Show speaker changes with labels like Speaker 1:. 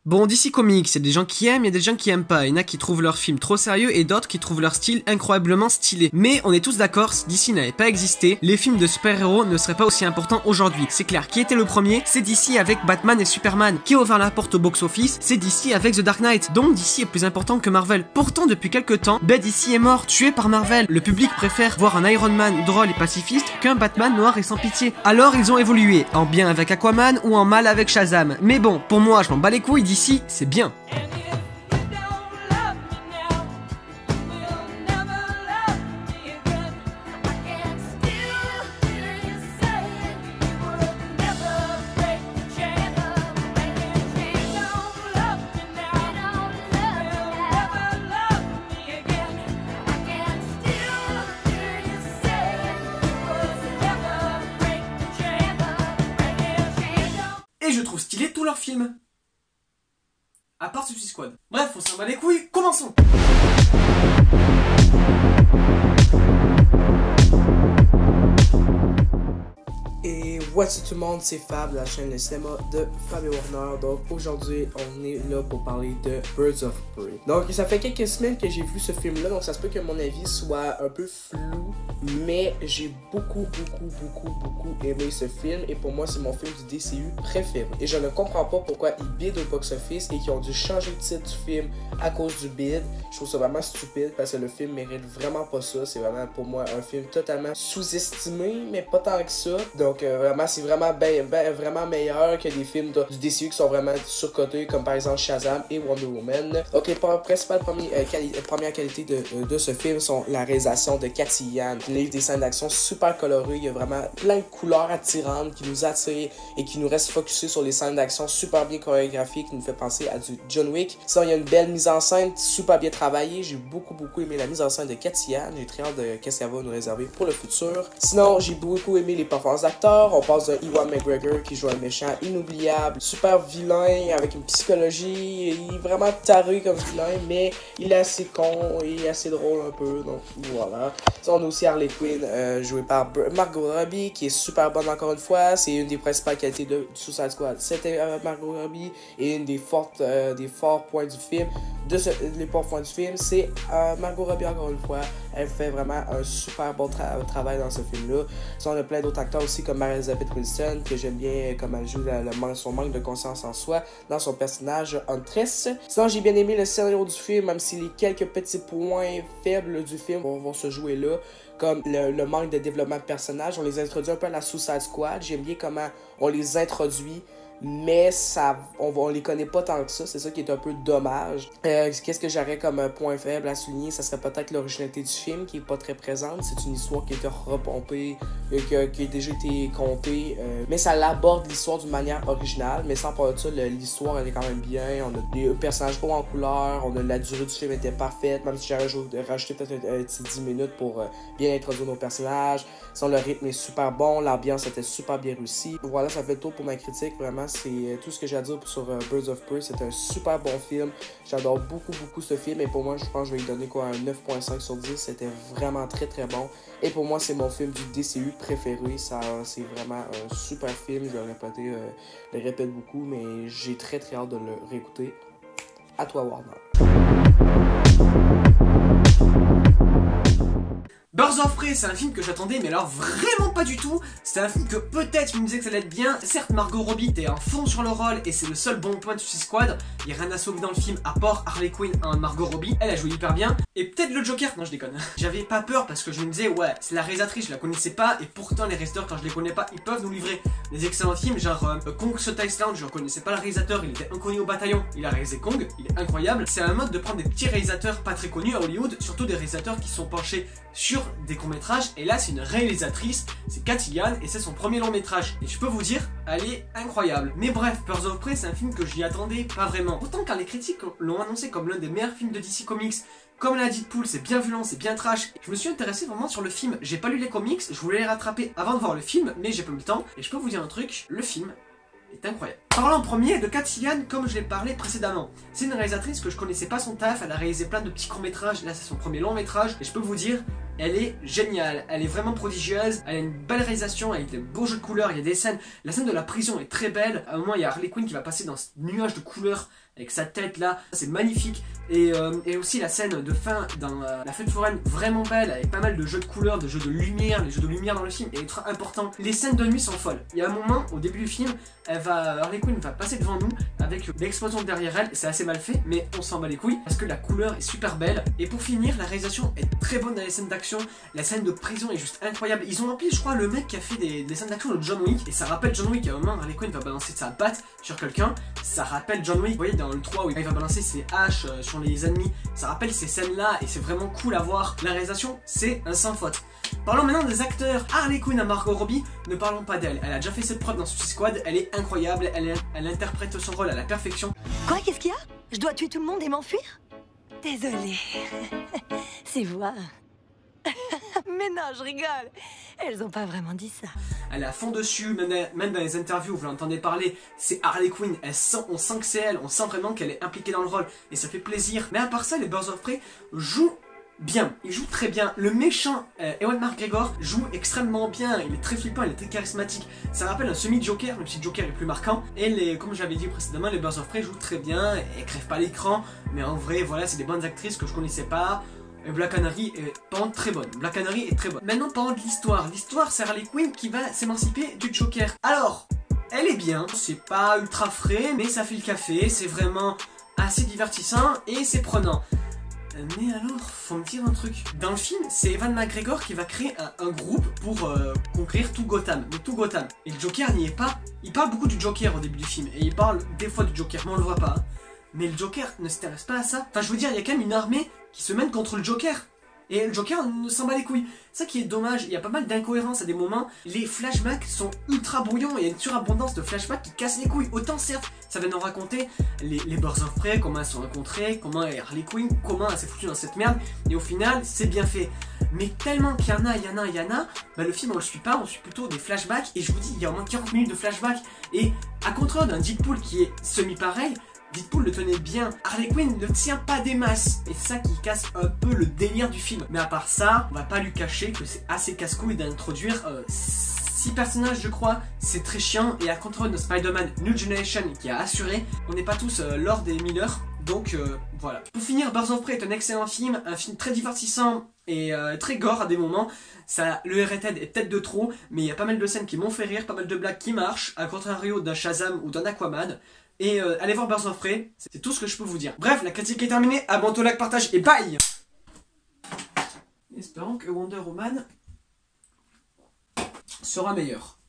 Speaker 1: Bon, DC Comics, il y a des gens qui aiment, il y a des gens qui aiment pas. Il y en a qui trouvent leur film trop sérieux et d'autres qui trouvent leur style incroyablement stylé. Mais on est tous d'accord, si DC n'avait pas existé, les films de super-héros ne seraient pas aussi importants aujourd'hui. C'est clair, qui était le premier? C'est DC avec Batman et Superman. Qui a ouvert la porte au box-office? C'est DC avec The Dark Knight. Donc DC est plus important que Marvel. Pourtant, depuis quelques temps, DC est mort, tué par Marvel. Le public préfère voir un Iron Man drôle et pacifiste qu'un Batman noir et sans pitié. Alors ils ont évolué, en bien avec Aquaman ou en mal avec Shazam. Mais bon, pour moi, je m'en bats les couilles, DC, c'est bien. Et je trouve stylé tous leurs films. À part Suicide Squad. Bref, on s'en bat les couilles, commençons.
Speaker 2: Et what's up tout le monde, c'est Fab, la chaîne de cinéma de Fab et Warner. Donc aujourd'hui, on est là pour parler de Birds of Prey. Donc ça fait quelques semaines que j'ai vu ce film-là, donc ça se peut que mon avis soit un peu flou, mais j'ai beaucoup aimé ce film et pour moi c'est mon film du DCU préféré. Et je ne comprends pas pourquoi ils bident au box-office et qu'ils ont dû changer le titre du film à cause du bid. Je trouve ça vraiment stupide parce que le film mérite vraiment pas ça. C'est vraiment pour moi un film totalement sous-estimé, mais pas tant que ça. Donc vraiment c'est vraiment vraiment meilleur que des films du DCU qui sont vraiment surcotés comme par exemple Shazam et Wonder Woman. Donc les principales premières qualités de ce film sont la réalisation de Cathy Yan. Il y a des scènes d'action super colorées, il y a vraiment plein de couleurs attirantes qui nous attirent et qui nous restent focusés sur les scènes d'action super bien chorégraphiées qui nous fait penser à du John Wick. Sinon il y a une belle mise en scène super bien travaillée, j'ai beaucoup aimé la mise en scène de Cathy Yan, j'ai très hâte de qu'est-ce qu'elle va nous réserver pour le futur. Sinon j'ai beaucoup aimé les performances d'acteurs, on passe de Ewan McGregor qui joue un méchant inoubliable, super vilain avec une psychologie, il est vraiment taré comme vilain mais il est assez con et assez drôle un peu, donc voilà. Sinon, on a aussi Harley Quinn jouée par Margot Robbie qui est super bonne encore une fois, c'est une des principales qualités de Suicide Squad, c'était Margot Robbie et une des forts points du film, les forts points du film c'est Margot Robbie encore une fois, elle fait vraiment un super bon travail dans ce film là. Sinon, on a plein d'autres acteurs aussi comme Elizabeth Wilson que j'aime bien comme elle joue son manque de conscience en soi dans son personnage Huntress. Sinon j'ai bien aimé le scénario du film même si les quelques petits points faibles du film vont se jouer là comme le manque de développement de personnages. On les introduit un peu à la Suicide Squad, j'aime bien comment on les introduit mais on les connaît pas tant que ça, c'est ça qui est un peu dommage. Qu'est-ce que j'aurais comme point faible à souligner, ça serait peut-être l'originalité du film qui est pas très présente, c'est une histoire qui a été repompée, qui a déjà été contée, mais ça l'aborde l'histoire d'une manière originale, mais sans parler de ça, l'histoire elle est quand même bien, on a des personnages hauts en couleur, la durée du film était parfaite, même si j'aurais rajouté peut-être un petit 10 minutes pour bien introduire nos personnages. Sinon le rythme est super bon, l'ambiance était super bien réussie. Voilà, ça fait le tour pour ma critique, vraiment c'est tout ce que j'ai à dire sur Birds of Prey. C'est un super bon film, j'adore beaucoup ce film et pour moi je pense que je vais lui donner quoi, un 9.5 sur 10, c'était vraiment très bon et pour moi c'est mon film du DCU préféré, c'est vraiment un super film, je vais le répète beaucoup mais j'ai très hâte de le réécouter. À toi Warner.
Speaker 1: Birds of Prey, c'est un film que j'attendais, mais alors vraiment pas du tout. C'est un film que peut-être je me disais que ça allait être bien. Certes, Margot Robbie était en fond sur le rôle et c'est le seul bon point de Suicide Squad. Il n'y a rien à sauver dans le film à part Harley Quinn en Margot Robbie. Elle a joué hyper bien. Et peut-être le Joker, non je déconne. J'avais pas peur parce que je me disais, ouais, c'est la réalisatrice, je la connaissais pas. Et pourtant, les réalisateurs, quand je les connais pas, ils peuvent nous livrer des excellents films. Genre Kong Skull Island, je connaissais pas le réalisateur, il était inconnu au bataillon. Il a réalisé Kong, il est incroyable. C'est un mode de prendre des petits réalisateurs pas très connus à Hollywood, surtout des réalisateurs qui sont penchés sur des courts-métrages, et là c'est une réalisatrice, c'est Cathy Yan et c'est son premier long-métrage. Et je peux vous dire, elle est incroyable. Mais bref, Birds of Prey c'est un film que j'y attendais pas vraiment. Pourtant quand les critiques l'ont annoncé comme l'un des meilleurs films de DC Comics, comme l'a dit Poul, c'est bien violent, c'est bien trash. Je me suis intéressé vraiment sur le film. J'ai pas lu les comics, je voulais les rattraper avant de voir le film, mais j'ai pas eu le temps. Et je peux vous dire un truc, le film est incroyable. Parlons en premier de Cathy Yan comme je l'ai parlé précédemment. C'est une réalisatrice que je connaissais pas son taf, elle a réalisé plein de petits courts-métrages, là c'est son premier long-métrage, et je peux vous dire, elle est géniale, elle est vraiment prodigieuse, elle a une belle réalisation, elle a des beaux jeux de couleurs, il y a des scènes, la scène de la prison est très belle, à un moment il y a Harley Quinn qui va passer dans ce nuage de couleurs, avec sa tête là, c'est magnifique. Et aussi la scène de fin dans la fête foraine, vraiment belle, avec pas mal de jeux de couleurs, de jeux de lumière. Les jeux de lumière dans le film est ultra important. Les scènes de nuit sont folles. Il y a un moment, au début du film, Harley Quinn va passer devant nous avec l'explosion derrière elle. C'est assez mal fait, mais on s'en bat les couilles parce que la couleur est super belle. Et pour finir, la réalisation est très bonne dans les scènes d'action. La scène de prison est juste incroyable. Ils ont rempli, je crois, le mec qui a fait des scènes d'action de John Wick. Et ça rappelle John Wick. À un moment, Harley Quinn va balancer sa batte sur quelqu'un. Ça rappelle John Wick, vous voyez, dans le 3 où il va balancer ses haches sur les ennemis. Ça rappelle ces scènes-là et c'est vraiment cool à voir. La réalisation, c'est un sans faute. Parlons maintenant des acteurs. Harley Quinn à Margot Robbie, ne parlons pas d'elle. Elle a déjà fait cette preuve dans Suicide Squad, elle est incroyable, elle interprète son rôle à la perfection.
Speaker 3: Quoi, qu'est-ce qu'il y a? Je dois tuer tout le monde et m'enfuir? Désolée. C'est voir. Mais non, je rigole. Elles ont pas vraiment dit ça.
Speaker 1: Elle est à fond dessus, même dans les interviews, vous l'entendez parler, c'est Harley Quinn, on sent que c'est elle, on sent vraiment qu'elle est impliquée dans le rôle, et ça fait plaisir. Mais à part ça, les Birds of Prey jouent bien, ils jouent très bien. Le méchant, Ewan McGregor, joue extrêmement bien, il est très flippant, il est très charismatique. Ça rappelle un semi-Joker, même si Joker est plus marquant. Et comme j'avais dit précédemment, les Birds of Prey jouent très bien, et crèvent pas l'écran, mais en vrai, voilà, c'est des bonnes actrices que je connaissais pas. Et Black Canary est très bonne. Black Canary est très bonne. Maintenant, parlons de l'histoire. L'histoire, c'est Harley Quinn qui va s'émanciper du Joker. Alors, elle est bien. C'est pas ultra frais, mais ça fait le café. C'est vraiment assez divertissant et c'est prenant. Mais alors, faut me dire un truc. Dans le film, c'est Ewan McGregor qui va créer un groupe pour conquérir tout Gotham. Mais tout Gotham. Et le Joker n'y est pas. Il parle beaucoup du Joker au début du film. Et il parle des fois du Joker, mais on le voit pas. Mais le Joker ne s'intéresse pas à ça. Enfin, je veux dire, il y a quand même une armée qui se mène contre le Joker. Et le Joker ne s'en bat les couilles. Ça qui est dommage, il y a pas mal d'incohérences à des moments. Les flashbacks sont ultra brouillons, il y a une surabondance de flashbacks qui cassent les couilles. Autant certes, ça va nous raconter les Birds of Prey, comment elles se sont rencontrées, comment Harley Quinn, comment elle s'est foutue dans cette merde. Et au final, c'est bien fait. Mais tellement qu'il y en a, bah le film on le suit pas, on suit plutôt des flashbacks. Et je vous dis, il y a au moins 40 minutes de flashbacks. Et à contraire d'un Deadpool qui est semi-pareil, Deadpool le tenait bien, Harley Quinn ne tient pas des masses. Et c'est ça qui casse un peu le délire du film. Mais à part ça, on va pas lui cacher que c'est assez casse-couille d'introduire 6 personnages je crois. C'est très chiant et à contre de Spider-Man New Generation qui a assuré, on n'est pas tous Lord et Miller. Donc voilà. Pour finir, Birds of Prey est un excellent film, un film très divertissant et très gore à des moments. Ça, le R-rated est peut-être de trop, mais il y a pas mal de scènes qui m'ont fait rire, pas mal de blagues qui marchent, à contrario d'un Shazam ou d'un Aquaman. Et allez voir Birds of Prey, c'est tout ce que je peux vous dire. Bref, la critique est terminée, abonne-toi, like, partage et bye. Espérons que Wonder Woman sera meilleure.